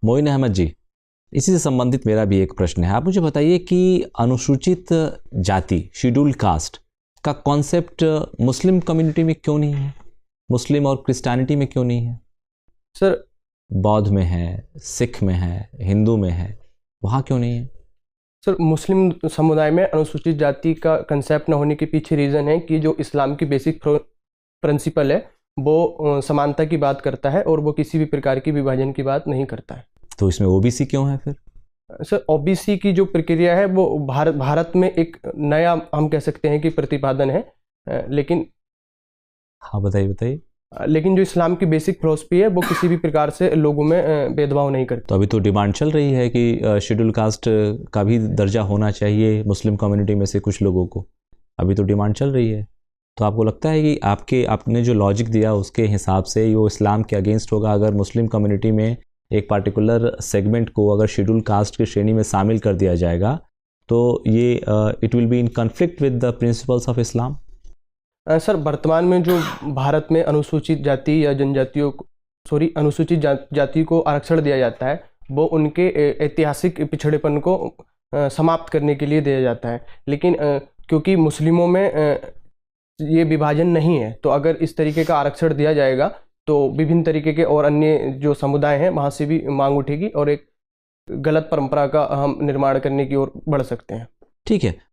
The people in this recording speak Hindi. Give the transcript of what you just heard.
मोइन अहमद जी, इसी से संबंधित मेरा भी एक प्रश्न है। आप मुझे बताइए कि अनुसूचित जाति, शेड्यूल कास्ट का कॉन्सेप्ट मुस्लिम कम्युनिटी में क्यों नहीं है, मुस्लिम और क्रिश्चियनिटी में क्यों नहीं है? सर बौद्ध में है, सिख में है, हिंदू में है, वहाँ क्यों नहीं है? सर मुस्लिम समुदाय में अनुसूचित जाति का कंसेप्ट न होने के पीछे रीज़न है कि जो इस्लाम की बेसिक प्रिंसिपल है वो समानता की बात करता है और वो किसी भी प्रकार की विभाजन की बात नहीं करता है। तो इसमें ओबीसी क्यों है फिर? सर ओबीसी की जो प्रक्रिया है वो भारत में एक नया हम कह सकते हैं कि प्रतिपादन है, लेकिन हाँ बताइए बताइए। लेकिन जो इस्लाम की बेसिक फिलॉसफी है वो किसी भी प्रकार से लोगों में भेदभाव नहीं करती। तो अभी तो डिमांड चल रही है कि शेड्यूल कास्ट का भी दर्जा होना चाहिए मुस्लिम कम्युनिटी में से कुछ लोगों को, अभी तो डिमांड चल रही है। तो आपको लगता है कि आपने जो लॉजिक दिया उसके हिसाब से वो इस्लाम के अगेंस्ट होगा? अगर मुस्लिम कम्युनिटी में एक पार्टिकुलर सेगमेंट को अगर शेड्यूल कास्ट की श्रेणी में शामिल कर दिया जाएगा तो ये it will be in conflict with the principles of Islam? Sir वर्तमान में जो भारत में अनुसूचित जाति या जनजातियों अनुसूचित जाति को आरक्षण दिया जाता है वो उनके ऐतिहासिक पिछड़ेपन को समाप्त करने के लिए दिया जाता है, लेकिन क्योंकि मुस्लिमों में ये विभाजन नहीं है तो अगर इस तरीके का आरक्षण दिया जाएगा तो विभिन्न तरीके के और अन्य जो समुदाय हैं वहाँ से भी मांग उठेगी और एक गलत परंपरा का हम निर्माण करने की ओर बढ़ सकते हैं। ठीक है,